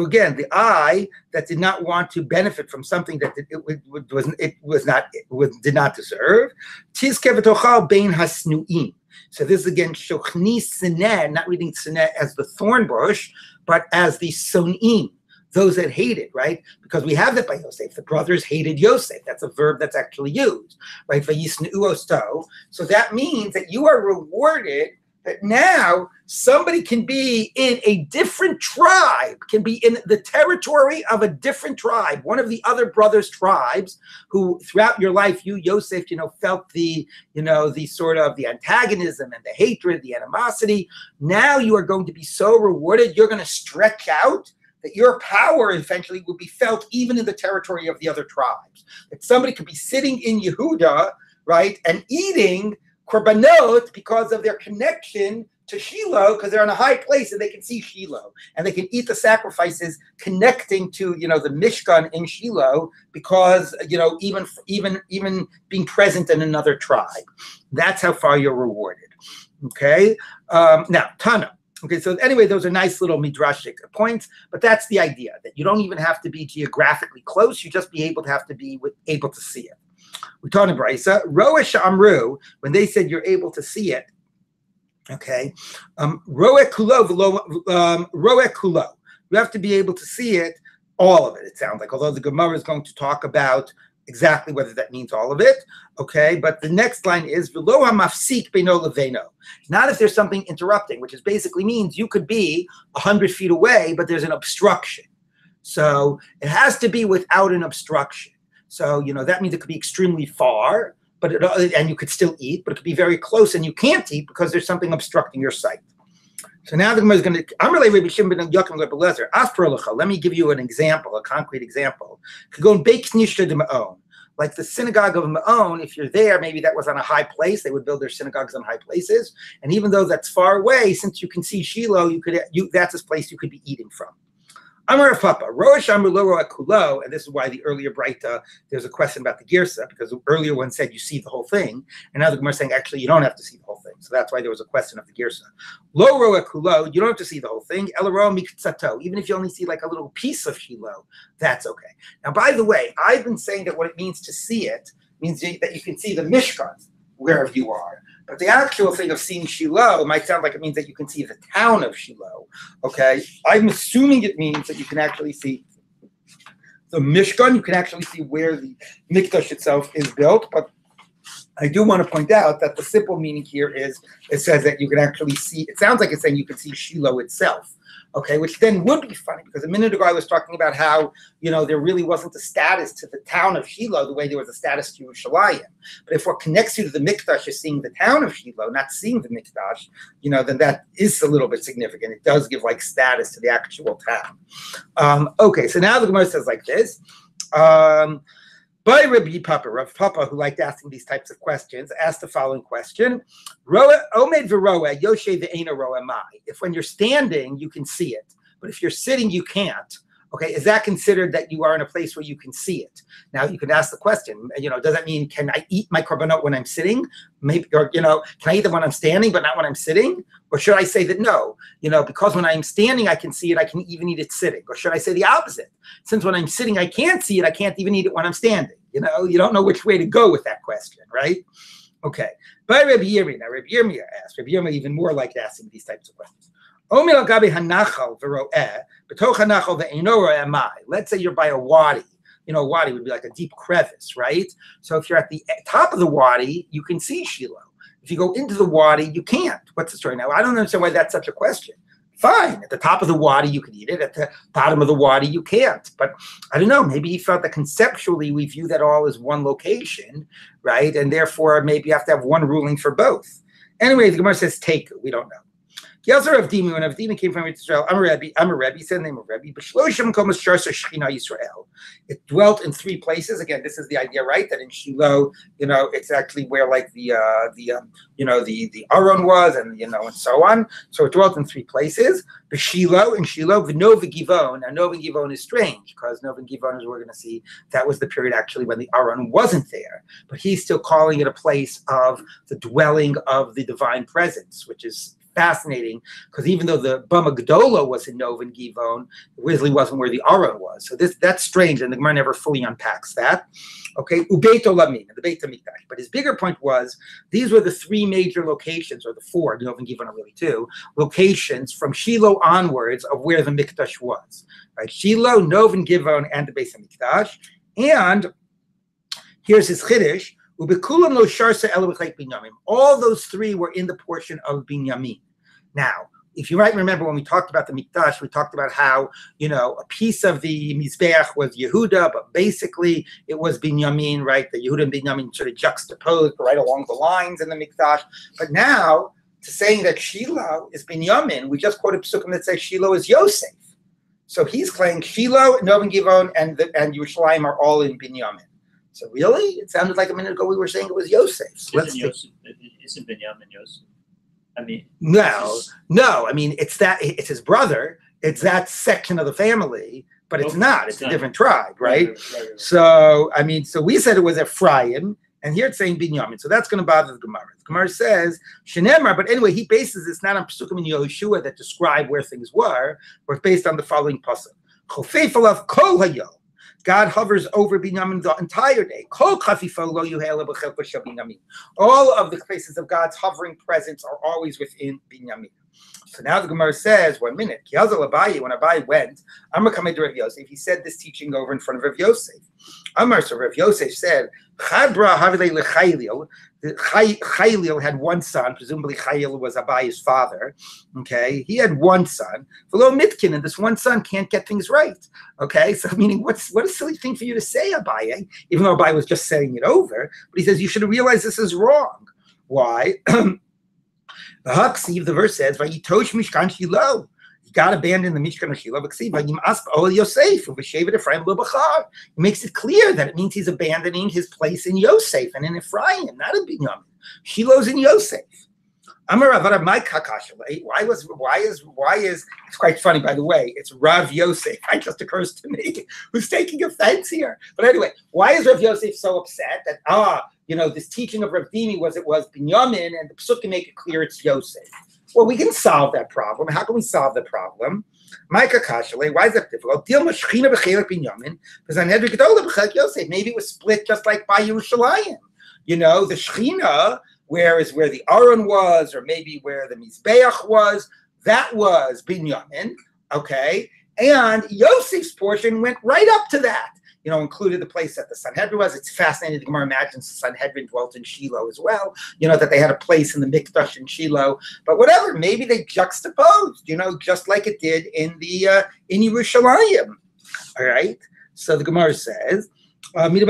again, the eye that did not want to benefit from something that did not deserve. So this is again shochni sineh, not reading sineh as the thorn bush, but as the sonim, those that hated, right? Because we have that by Yosef. The brothers hated Yosef. That's a verb that's actually used, right? So that means that you are rewarded that now somebody can be in a different tribe, can be in the territory of a different tribe, one of the other brothers' tribes, who throughout your life, you, Yosef, felt the sort of the antagonism and the hatred, the animosity. Now you are going to be so rewarded, you're going to stretch out, that your power eventually will be felt even in the territory of the other tribes. That somebody could be sitting in Yehuda, right, and eating korbanot because of their connection to Shiloh, because they're in a high place and they can see Shiloh and they can eat the sacrifices connecting to the Mishkan in Shiloh because even being present in another tribe. That's how far you're rewarded. Okay, now Tana. Okay, so anyway, those are nice little midrashic points, but that's the idea, that you don't even have to be geographically close; you just able to be able to see it. We taught in Brisa, Roa Sha'amru, when they said you're able to see it, okay, Roa Kulo, Roa Kulo. You have to be able to see it, all of it, it sounds like, although the Gemara is going to talk about exactly whether that means all of it, okay, but the next line is, V'lo ha'mafsik beino leveno. Not if there's something interrupting, which basically means you could be 100 feet away, but there's an obstruction. So it has to be without an obstruction. So, that means it could be extremely far, and you could still eat, but it could be very close and you can't eat because there's something obstructing your sight. So now the Gemara is going to, let me give you an example, a concrete example. Could go in Beis Nishta de Ma'on. Like the synagogue of Ma'on, if you're there, maybe that was on a high place. They would build their synagogues on high places. And even though that's far away, since you can see Shiloh, that's a place you could be eating from. Amar Papa, Rosh Amru Lo Roa Kulo, and this is why the earlier Braita, there's a question about the Girsa, because the earlier one said you see the whole thing, and now the Gemara is saying actually you don't have to see the whole thing. So that's why there was a question of the Girsa. Lo Roa Kulo, you don't have to see the whole thing. El Roa Mikzato, even if you only see like a little piece of Shiloh, that's okay. Now, by the way, I've been saying that what it means to see it means that you can see the Mishkan wherever you are. But the actual thing of seeing Shiloh might sound like it means that you can see the town of Shiloh. Okay, I'm assuming it means that you can actually see the Mishkan. You can actually see where the Mikdash itself is built. But I do want to point out that the simple meaning here is it says that you can actually see. It sounds like it's saying you can see Shiloh itself. Okay, which then would be funny because a minute ago I was talking about how, there really wasn't a status to the town of Shiloh the way there was a status to Yerushalayim. But if what connects you to the Mikdash is seeing the town of Shiloh, not seeing the Mikdash, then that is a little bit significant. It does give like status to the actual town. Okay, so now the Gemara says like this. By Rabbi Papa, Rav Papa, who liked asking these types of questions, asked the following question: Omed v'roa yoshe ve'ena roa mai. If when you're standing, you can see it, but if you're sitting, you can't. Okay, is that considered that you are in a place where you can see it? Now you can ask the question. Does that mean can I eat my korbanot when I'm sitting? Maybe, or can I eat them when I'm standing, but not when I'm sitting? Or should I say that no? Because when I'm standing, I can see it. I can even eat it sitting. Or should I say the opposite? Since when I'm sitting, I can't see it. I can't even eat it when I'm standing. You don't know which way to go with that question, right? Okay. By Rabbi Yirmiyah, now Rabbi Yirmiyah asked. Rabbi Yirmiyah even more liked asking these types of questions. Let's say you're by a wadi. A wadi would be like a deep crevice, right? So if you're at the top of the wadi, you can see Shiloh. If you go into the wadi, you can't. What's the story now? I don't understand why that's such a question. Fine, at the top of the wadi, you can eat it. At the bottom of the wadi, you can't. But I don't know, maybe he felt that conceptually we view that all as one location, right? And therefore, maybe you have to have one ruling for both. Anyway, the Gemara says, take it. We don't know. Yazar of Dimi, when Avdimi came from Israel, I'm a Rebbe, said the name of Rebbe, B'shloshim komas sharsa Shechina Yisrael. It dwelt in 3 places. Again, this is the idea, right? That in Shiloh, it's actually where like the Aron was, and and so on. So it dwelt in 3 places. B'Shiloh, in Shiloh, V'Nov Givon. Now Nov Givon is strange because Nov Givon, as we're going to see, that was the period actually when the Aron wasn't there. But he's still calling it a place of the dwelling of the divine presence, which is fascinating because even though the Bama Gdola was in Nov and Givon, it really wasn't where the Aron was. So that's strange, and the Gemara never fully unpacks that. Okay, Ubeit Olamim, the Beit HaMikdash. But his bigger point was these were the 3 major locations, or the 4, Nov and Givon are really 2, locations from Shiloh onwards of where the Mikdash was. Right, Shiloh, Nov and Givon, and the Beit HaMikdash. And here's his Chiddush. All those 3 were in the portion of Binyamin. Now, if you might remember when we talked about the Mikdash, we talked about how, a piece of the Mizbeach was Yehuda, but basically it was Binyamin, right? The Yehuda and Binyamin sort of juxtaposed right along the lines in the Mikdash. But now, to saying that Shiloh is Binyamin, we just quoted Psukim that says Shiloh is Yosef. So he's claiming Shiloh, Nov and Givon, and Yerushalayim are all in Binyamin. So really? It sounded like a minute ago we were saying it was Yosef. So Isn't Binyamin Yosef? I mean, no. I mean, it's his brother. It's that section of the family, but it's not. It's a different tribe, right? Right. So, I mean, so we said it was Ephraim, and here it's saying Binyamin. So that's going to bother the Gemara. The Gemara says, Shenemar, but anyway, he bases this not on Pesukim in Yehoshua that describe where things were, but based on the following pasuk. Chofef alav kol hayom. God hovers over Binyamin the entire day. All of the places of God's hovering presence are always within Binyamin. So now the Gemara says, 1 minute. When Abai went, Amar Kamed Rav Yosef, he said this teaching over in front of Rav Yosef. Amar, so Rav Yosef said, the Chaylil had one son, presumably Chaylil was Abaye's father. Okay, he had one son. V'lo mitkin, and this one son can't get things right. Okay, so meaning what a silly thing for you to say, Abaye, even though Abaye was just saying it over. But he says you should have realized this is wrong. Why? The Haksiv, the verse says, "Vayitosh Mishkan Shiloh." He got abandoned the Mishkan of Shiloh. He makes it clear that it means he's abandoning his place in Yosef and in Ephraim, not in Binyamin. Shiloh's in Yosef. Why is it's quite funny, by the way, it's Rav Yosef. It just occurs to me who's taking offense here. But anyway, why is Rav Yosef so upset that this teaching of Rav Dimi was Binyamin, and the Psukim make it clear it's Yosef? Well, we can solve that problem. How can we solve the problem? Why is that difficult? Maybe it was split just like by Yerushalayim. The Shechina, where the Aron was, or maybe where the Mizbeach was, that was Binyamin, okay? And Yosef's portion went right up to that. Included the place that the Sanhedrin was. It's fascinating. The Gemara imagines the Sanhedrin dwelt in Shiloh as well. That they had a place in the Mikdash in Shiloh. But whatever, maybe they juxtaposed. Just like it did in Yerushalayim. All right. So the Gemara says, we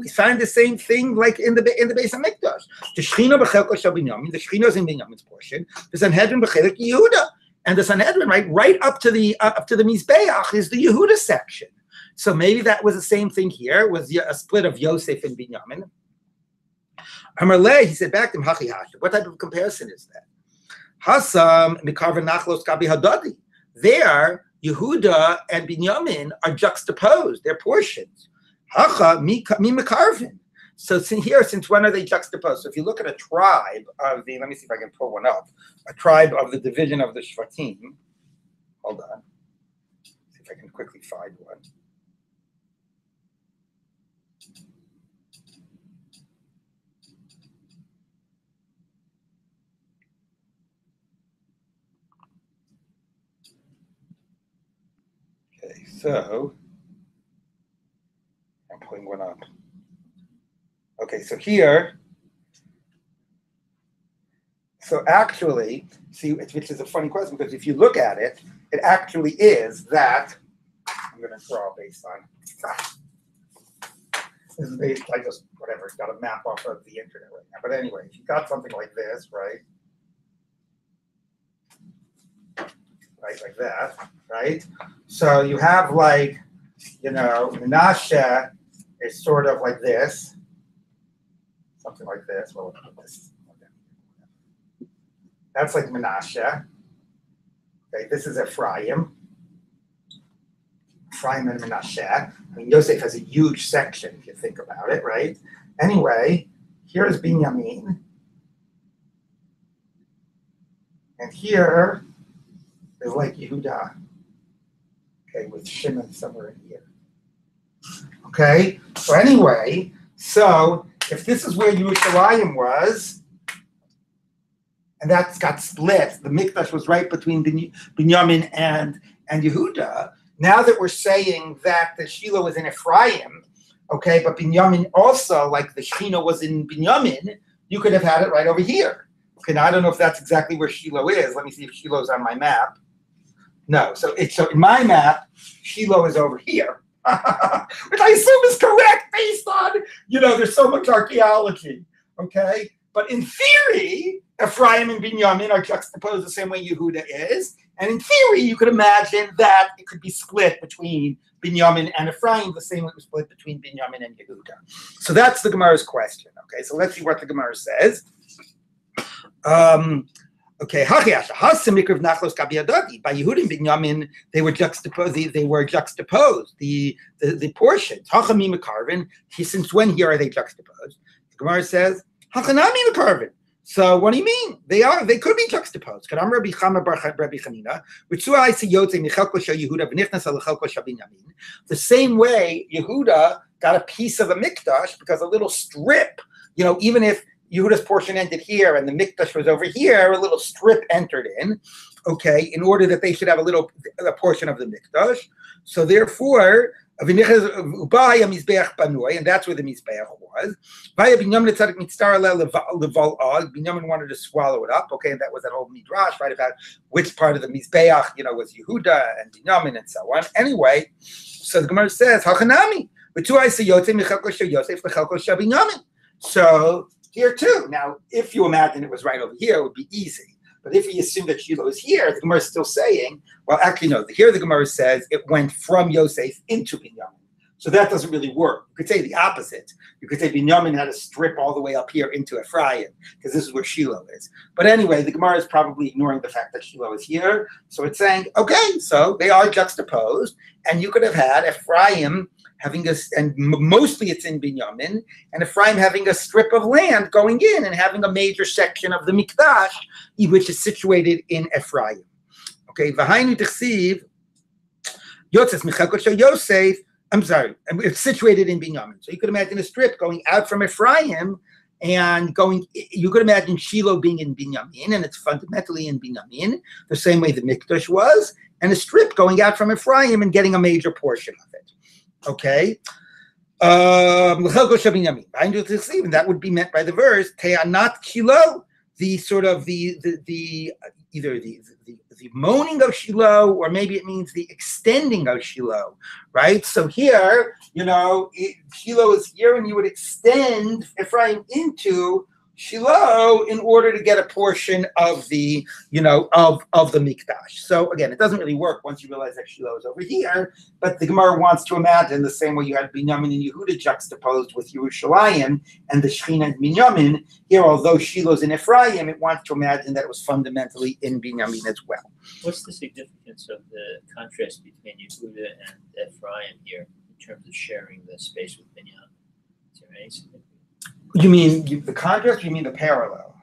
find the same thing like in the base of Mikdash. The Shechina b'chelko shel Binyamin. The Shechina is in Binyamin's portion. The Sanhedrin b'chelek Yehuda, and the Sanhedrin right up to the Mizbeach is the Yehuda section. So maybe that was the same thing here. It was a split of Yosef and Binyamin. Amarle, he said back to him, Hachi Hashem. What type of comparison is that? Hasam mikarven nachlos kabi hadadi. There, Yehuda and Binyamin are juxtaposed. They're portions. Hacha mi mikarven. So since when are they juxtaposed? So if you look at a tribe of let me see if I can pull one up. A tribe of the division of the Shvatim. Hold on. See if I can quickly find one. So, I'm pulling one up. Okay, so here, actually, see, which is a funny question, because if you look at it, it actually is that, I'm going to draw based on, this is based, I just, whatever, got a map off of the internet right now. But anyway, if you got something like this, right, like that, right? So you have Menashe is sort of like this, something like this. Well, that's like Menashe. Okay, this is Ephraim and Menashe. I mean, Yosef has a huge section if you think about it, right? Anyway, here's Binyamin, and here is like Yehuda, okay, with Shimon somewhere in here. Okay, so anyway, if this is where Yerushalayim was, and that's got split, the Mikdash was right between Binyamin and Yehuda. Now that we're saying that the Shiloh was in Ephraim, okay, but Binyamin also, like the Shechina was in Binyamin, you could have had it right over here. Okay, now I don't know if that's exactly where Shiloh is. Let me see if Shiloh's on my map. No, so in my map, Shiloh is over here, which I assume is correct based on, there's so much archaeology, okay? But in theory, Ephraim and Binyamin are juxtaposed the same way Yehuda is, and in theory, you could imagine that it could be split between Binyamin and Ephraim, the same way it was split between Binyamin and Yehuda. So that's the Gemara's question, okay? So let's see what the Gemara says. Okay, by Yehuda and Binyamin, they were juxtaposed. The portions. Since when here are they juxtaposed? The Gemara says, so what do you mean? They could be juxtaposed. The same way Yehuda got a piece of the Mikdash because a little strip, even if Yehuda's portion ended here and the Mikdash was over here, a little strip entered in, okay, in order that they should have a portion of the Mikdash. So therefore, And that's where the Mizbeach was. Binyamin wanted to swallow it up. Okay, and that was that whole midrash, right, about which part of the Mizbeach, was Yehuda and Binyamin and so on. Anyway, so the Gemara says, Hachanami, so here too. Now, if you imagine it was right over here, it would be easy. But if we assume that Shiloh is here, the Gemara is still saying, well, actually, no. Here the Gemara says it went from Yosef into Binyamin. So that doesn't really work. You could say the opposite. You could say Binyamin had a strip all the way up here into Ephraim, because this is where Shiloh is. But anyway, the Gemara is probably ignoring the fact that Shiloh is here. So it's saying, okay, so they are juxtaposed. And you could have had Ephraim having and mostly it's in Binyamin, and Ephraim having a strip of land going in and having a major section of the Mikdash, which is situated in Ephraim. Okay, V'hainu Tichsiv, Yotzes Michalko Shel Yosef, I'm sorry, it's situated in Binyamin. So you could imagine a strip going out from Ephraim and you could imagine Shiloh being in Binyamin, and it's fundamentally in Binyamin, the same way the Mikdash was, and a strip going out from Ephraim and getting a major portion of it. Okay, and that would be meant by the verse Te'anat Kilo, the sort of the either the moaning of Shiloh, or maybe it means the extending of Shiloh, right? So here, Shiloh is here, and you would extend Ephraim into Shiloh in order to get a portion of the, of the Mikdash. So again, it doesn't really work once you realize that Shiloh is over here, but the Gemara wants to imagine the same way you had Binyamin and Yehuda juxtaposed with Yerushalayim and the Shechina and Binyamin. Here, although Shiloh's in Ephraim, it wants to imagine that it was fundamentally in Binyamin as well. What's the significance of the contrast between Yehuda and Ephraim here in terms of sharing the space with Binyamin? Is there any significance? You mean the contrast, or you mean the parallel?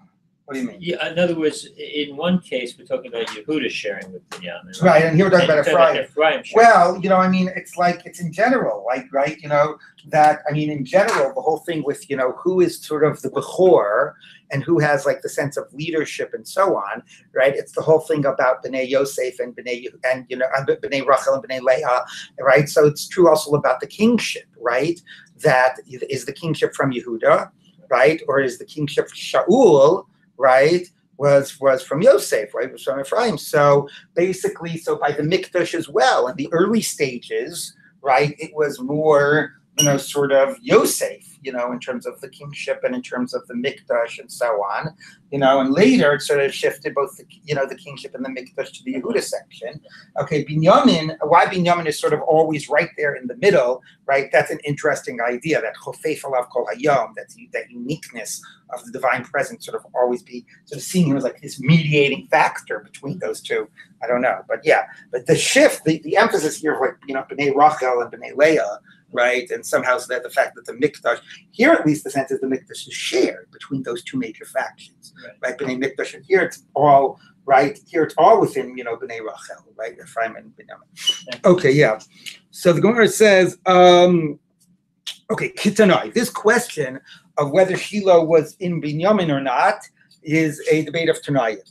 What do you mean? Yeah, in other words, in one case, we're talking about Yehuda sharing with Binyamin. Right, and here we're talking about Ephraim. Well, it's in general, right, in general, the whole thing with, who is sort of the Bechor and who has the sense of leadership and so on, right? It's the whole thing about Bnei Yosef and Bnei Rachel and Bnei Leah, right? So it's true also about the kingship, right? That is the kingship from Yehuda, right? Or is the kingship Shaul, right? Was from Yosef, right? Was from Ephraim. So basically, by the Mikdash as well, in the early stages, right? It was more, sort of Yosef, in terms of the kingship and in terms of the Mikdash and so on, and later it sort of shifted both the kingship and the Mikdash to the Yehuda section. Okay, why Binyamin is sort of always right there in the middle, right? That's an interesting idea, that Chofef Alav Kol Hayom, that uniqueness of the divine presence sort of always be sort of seeing him as this mediating factor between those two. I don't know, but yeah, but the shift, the emphasis here of Bnei Rachel and Bnei Leah, right, and somehow so that the fact that the Mikdash, here at least the sense is the Mikdash is shared between those two major factions, right? Bnei Mikdash, and here it's all, right, here it's all within, Bnei Rachel, right, Ephraim and Binyamin. Okay, yeah. So the Gemara says, Kitanai, this question of whether Shiloh was in Binyamin or not is a debate of Tanayim.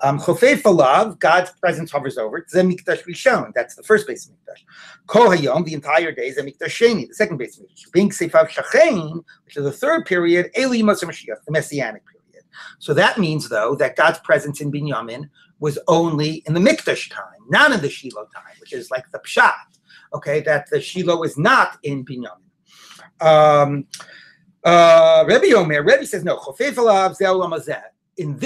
Chofei Falav, God's presence hovers over it. Zeh Mikdash Rishon, that's the first base of Mikdash. Kol Hayom, the entire day, Zeh Mikdash Sheni, the second base of Mikdash. Being Seifav Shachein, which is the third period, Eli Yimos HaMashiach, the Messianic period. So that means, though, that God's presence in Binyamin was only in the Mikdash time, not in the Shiloh time, which is like the Pshat. Okay, that the Shiloh is not in Binyamin. Rebbe says no. Chofei Falav Zeh Olam Hazeh. In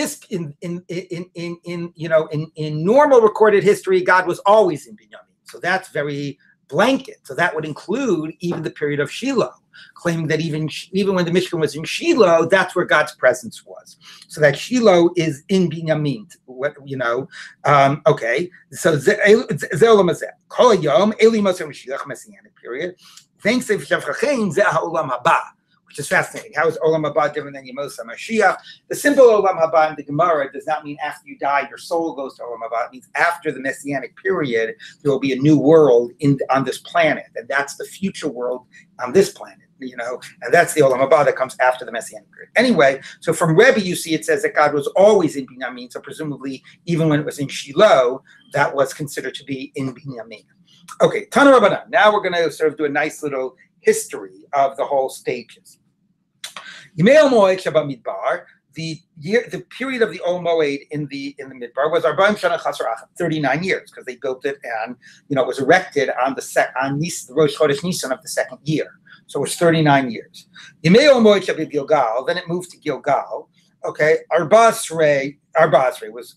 normal recorded history, God was always in Binyamin. So that's very blanket. So that would include even the period of Shiloh, claiming that even when the Mishkan was in Shiloh, that's where God's presence was. So that Shiloh is in Binyamin. Okay. So Ze'olam Hazeh. Kol Yom Eli Moshe Mashiach Messianic period. Thanks to Zevachim118, Ze HaOlam Haba, which is fascinating. How is Olam Haba different than Yemos HaMashiach? The simple Olam Haba in the Gemara does not mean after you die, your soul goes to Olam Haba. It means after the Messianic period, there will be a new world on this planet. And that's the future world on this planet. and that's the Olam Haba that comes after the Messianic period. Anyway, so from Rebbe, you see it says that God was always in Binyamin, so presumably even when it was in Shiloh, that was considered to be in Binyamin. Okay, Tana Rabbanan. Now we're going to sort of do a nice little history of the whole stages. Yimei Moed Sheba Midbar. The period of the Ol Moed in the Midbar was 39 years, because they built it and it was erected on the Rosh Chodesh Nisan of the second year. So it was 39 years. Yimei Ol Moed Sheba Gilgal. Then it moved to Gilgal. Okay, Arba Asrei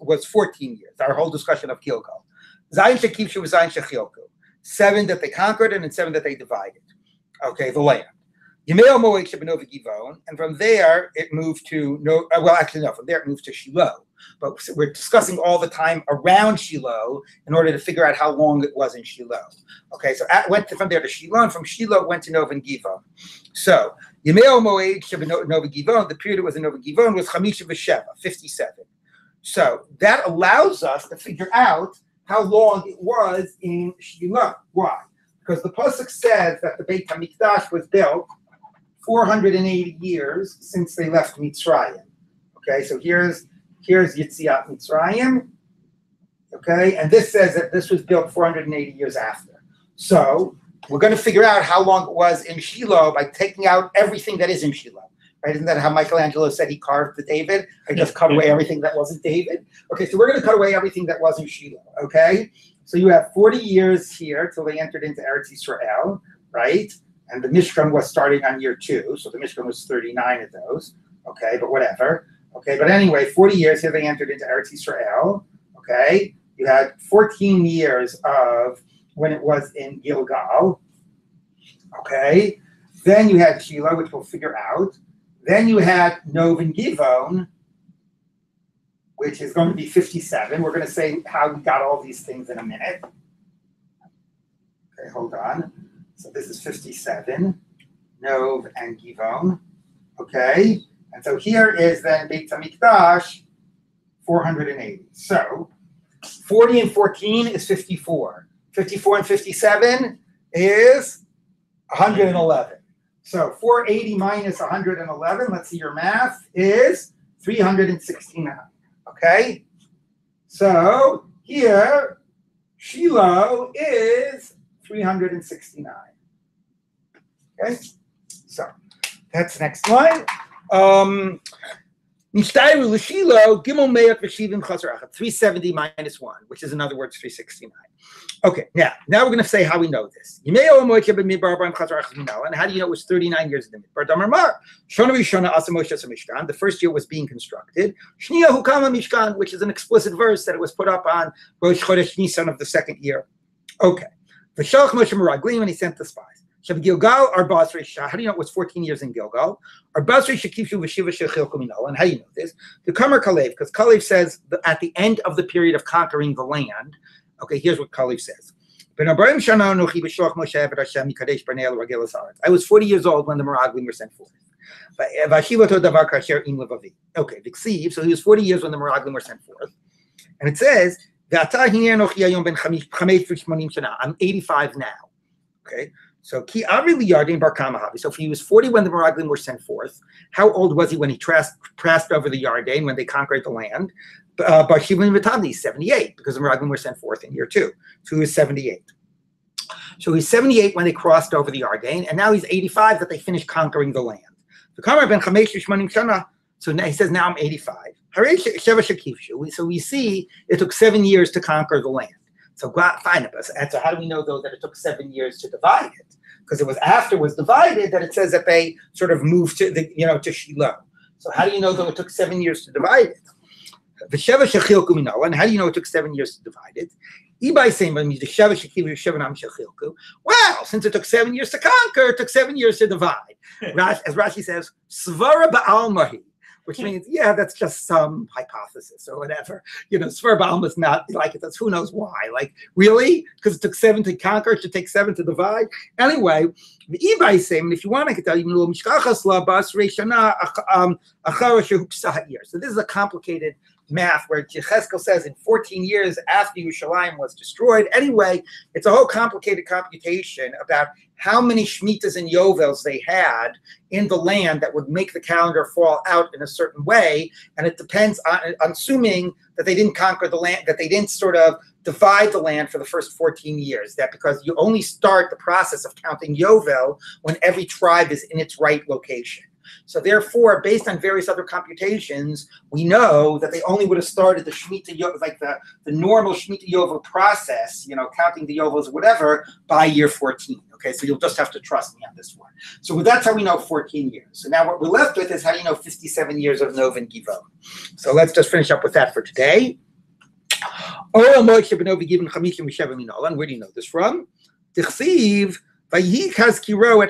was 14 years. Our whole discussion of Gilgal. Zayin Shekivshu was Zayin Shechilku. 7 that they conquered and 7 that they divided. Okay, the land. And from there it moved to from there it moved to Shiloh. But we're discussing all the time around Shiloh in order to figure out how long it was in Shiloh. Okay, so went from there to Shiloh, and from Shiloh it went to Nova Givon. So Yimei Moed Nova Givon, the period it was in Nova Givon was 57. So that allows us to figure out how long it was in Shiloh. Why? Because the pasuk says that the Beit HaMikdash was built 480 years since they left Mitzrayim. Okay, so here's Yetziat Mitzrayim. Okay, and this says that this was built 480 years after. So we're going to figure out how long it was in Shiloh by taking out everything that is in Shiloh. Right? Isn't that how Michelangelo said he carved the David? I just cut away everything that wasn't David. Okay, so we're going to cut away everything that wasn't Shiloh. Okay, so you have 40 years here till they entered into Eretz Yisrael, right? And the Mishkan was starting on year 2, so the Mishkan was 39 of those. Okay, but whatever. Okay, but anyway, 40 years here they entered into Eretz Yisrael. Okay, you had 14 years of when it was in Gilgal. Okay, then you had Shiloh, which we'll figure out. Then you had Nov and Givon, which is going to be 57. We're going to say how we got all these things in a minute. Okay, hold on. So this is 57, Nov and Givon. Okay, and so here is then Beit HaMikdash, 480. So 40 and 14 is 54. 54 and 57 is 111. So 480 minus 111, let's see your math, is 369. Okay? So here, Shiloh is 369. Okay? So that's next line. Nishtayru l'Shiloh, Gimel Meyot v'Shivim Chazer Achad, 370 minus 1, which is in other words 369. Okay, now we're going to say how we know this. And how do you know it was 39 years in the Midbar? The first year was being constructed. Which is an explicit verse that it was put up on Rosh Chodesh Nisan of the second year. Okay. And he sent the spies. How do you know it was 14 years in Gilgal? And how do you know this? The Kamar Kalev, because Kalev says that at the end of the period of conquering the land, okay, here's what Kalev says. I was 40 years old when the Meraglim were sent forth. Okay, so he was 40 years when the Meraglim were sent forth. And it says, I'm 85 now. Okay. So so if he was 40 when the Meraglim were sent forth, how old was he when he passed over the Yarden, when they conquered the land? He's 78, because the Meraglim were sent forth in year 2. So he was 78. So he's 78 when they crossed over the Yarden, and now he's 85 that they finished conquering the land. So now he says, now I'm 85. So we see it took 7 years to conquer the land. So fine, and so how do we know though that it took 7 years to divide it? Because it was after it was divided that it says that they sort of moved to to Shiloh. So how do you know though it took 7 years to divide it? And how do you know it took 7 years to divide it? Well, since it took 7 years to conquer, it took 7 years to divide. As Rashi says, Svara ba'almahi, which means, yeah, that's just some hypothesis or whatever. Svara ba'alma is not like it. That's who knows why. Like, really? Because it took 7 to conquer, it should take 7 to divide. Anyway, the and if you want, I can tell you, so this is a complicated math where Yechezkel says in 14 years after Yerushalayim was destroyed. Anyway, it's a whole complicated computation about how many Shemitas and Yovels they had in the land that would make the calendar fall out in a certain way. And it depends on assuming that they didn't conquer the land, that they didn't sort of divide the land for the first 14 years. That because you only start the process of counting Yovel when every tribe is in its right location. So therefore, based on various other computations, we know that they only would have started the Shemitah Yovel, like the normal Shemitah Yovel process, counting the Yovels or whatever, by year 14. Okay, so you'll just have to trust me on this one. So that's how we know 14 years. So now what we're left with is how you know 57 years of Nov and Givon. So let's just finish up with that for today. Where do you know this from? At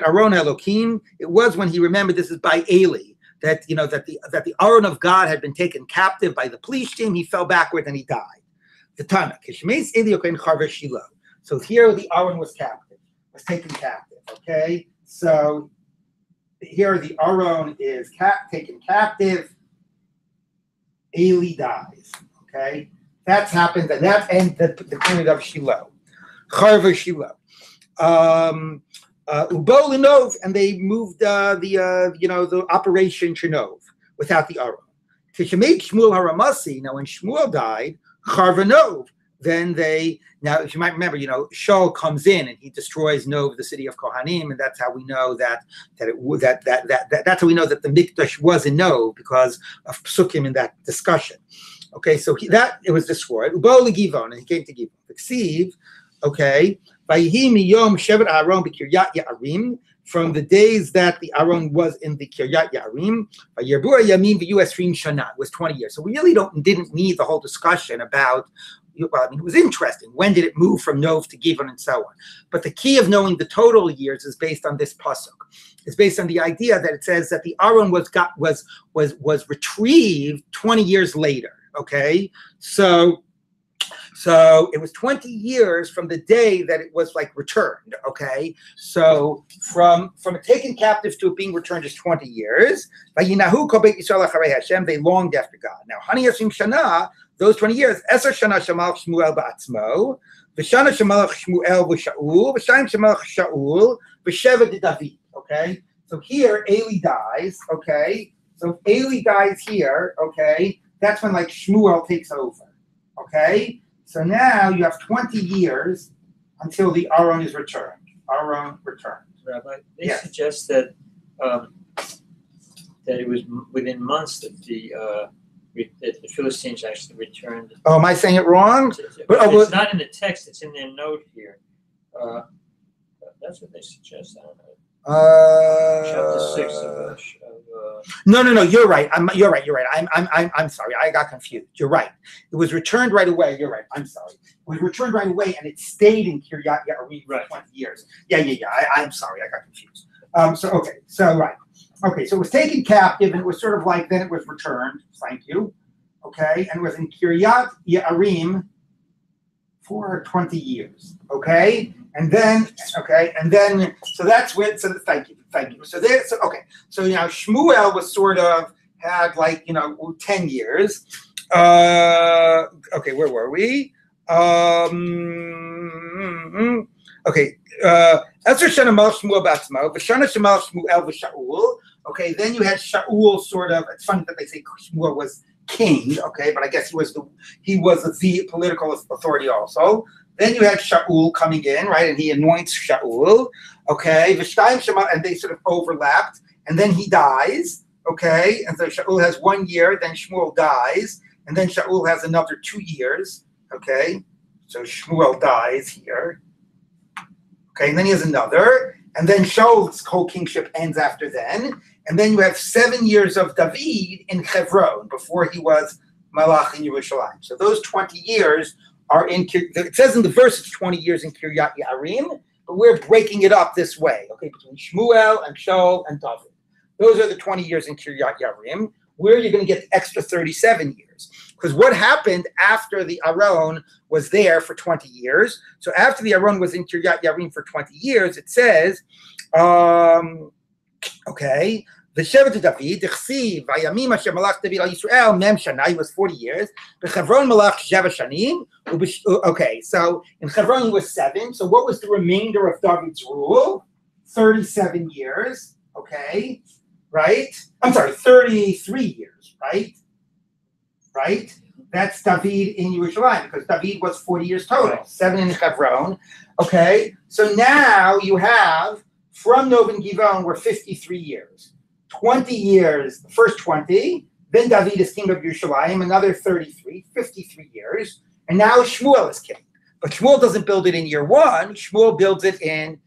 Aron Elokim, it was when he remembered, this is by Eli, that that the Aron of God had been taken captive by the Plishtim. He fell backward and he died. The Tana, so here the Aron was taken captive. Okay, so here the Aron is taken captive. Eli dies. Okay, that's happened, and that ends the period of Shiloh, Charva Shiloh. Ubo Linov, and they moved the operation Shinov without the Aron. Tishamei Shmuel Haramasi. Now, when Shmuel died, Charvanov. Then now if you might remember, Shaul comes in and he destroys Nov, the city of Kohanim, and that's how we know that's how we know that the Mikdash was in Nov because of Psukim in that discussion. Okay, so it was destroyed. Ubo Givon, and he came to Givon. Ksiv, okay. From the days that the Aron was in the Kiryat Yarim, it was 20 years. So we really didn't need the whole discussion about. Well, I mean, it was interesting. When did it move from Nov to Givon and so on? But the key of knowing the total years is based on this pasuk. It's based on the idea that it says that the Aron was retrieved 20 years later. Okay, so it was 20 years from the day that it was returned. Okay, so from it taken captive to it being returned is 20 years. They longed after God. Now, Hani Yasim Shana, those 20 years, Eser Shana Shemalach Shmuel Ba'atzmo, V'Shana Shemalach Shmuel V'Shaul, V'Shayim Shemalach Shaul, V'Sheva de David. Okay, so here Eli dies. Okay, so if Eli dies here, okay, that's when Shmuel takes over. Okay. So now you have 20 years until the Aron is returned. Aron returned. Rabbi, they suggest that it was within months that the Philistines actually returned. Oh, am I saying it wrong? It's not in the text. It's in their note here. That's what they suggest. I don't know. Chapter 6 of No. You're right. You're right. I'm sorry. I got confused. You're right. It was returned right away. You're right. I'm sorry. It was returned right away, and it stayed in Kiryat Yarim for 20 years. Yeah. I'm sorry. I got confused. Right. Okay. So it was taken captive, and it was sort of then it was returned. Thank you. Okay, and it was in Kiryat Yarim for 20 years. Okay. So that's with. So thank you. So now Shmuel was sort of had 10 years. Okay, where were we? Okay. Ezer Shana Malach Shmuel Batzmo, V'Shana Shemalach Shmuel V'Shaul. Okay, then you had Shaul sort of. It's funny that they say Shmuel was king. Okay, but I guess he was the political authority also. Then you had Shaul coming in, right, and he anoints Shaul. Okay, and they sort of overlapped, and then he dies. Okay, and so Shaul has 1 year, then Shmuel dies, and then Shaul has another 2 years. Okay, so Shmuel dies here. Okay, and then he has another, and then Shaul's whole kingship ends after then, and then you have 7 years of David in Hebron before he was Malach in Yerushalayim. So those 20 years are in. It says in the verse it's 20 years in Kiryat Yarim, but we're breaking it up this way. Okay, between Shmuel and Shaul and David. Those are the 20 years in Kiryat Yarim. Where you're going to get the extra 37 years. Because what happened after the Aron was there for 20 years? So after the Aron was in Kiryat Yarim for 20 years, it says, okay, V'shevet David, Dechsiv, Vayamim Asher Malach David al Yisrael, Mem Shana, he was 40 years. B'Chevron Malach Sheva Shanim. Okay, so in Chevron he was 7. So what was the remainder of David's rule? 37 years, okay, right? I'm sorry, 33 years, right? Right? That's David in Yerushalayim, because David was 40 years total, 7 in Chevron, okay? So now you have, from Novan Givon, we're 53 years. 20 years, the first 20, then David is king of Yerushalayim, another 33, 53 years, and now Shmuel is king. But Shmuel doesn't build it in year 1, Shmuel builds it in,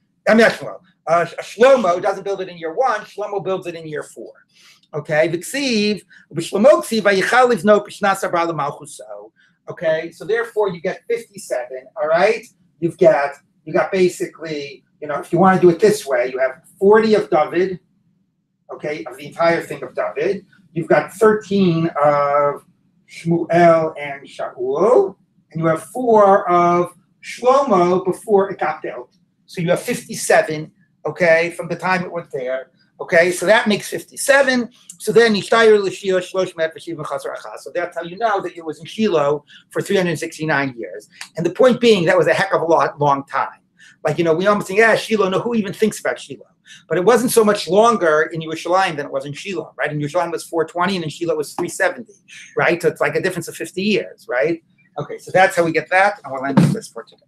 Shlomo doesn't build it in year 1, Shlomo builds it in year 4. Okay, okay, so therefore you get 57, all right? You got basically, if you want to do it this way, you have 40 of David, okay, of the entire thing of David. You've got 13 of Shmuel and Shaul, and you have 4 of Shlomo before it got built. So you have 57, okay, from the time it was there. Okay, so that makes 57. So then Yishtayir L'Shilo Shlosh Met V'Shiva Chasar Achas. So that's how you know that it was in Shiloh for 369 years. And the point being, that was a heck of a long time. Like, we almost think, Shiloh, no, who even thinks about Shiloh? But it wasn't so much longer in Yerushalayim than it was in Shiloh, right? In Yerushalayim was 420 and in Shiloh was 370, right? So it's like a difference of 50 years, right? Okay, so that's how we get that. And we'll end with this for today.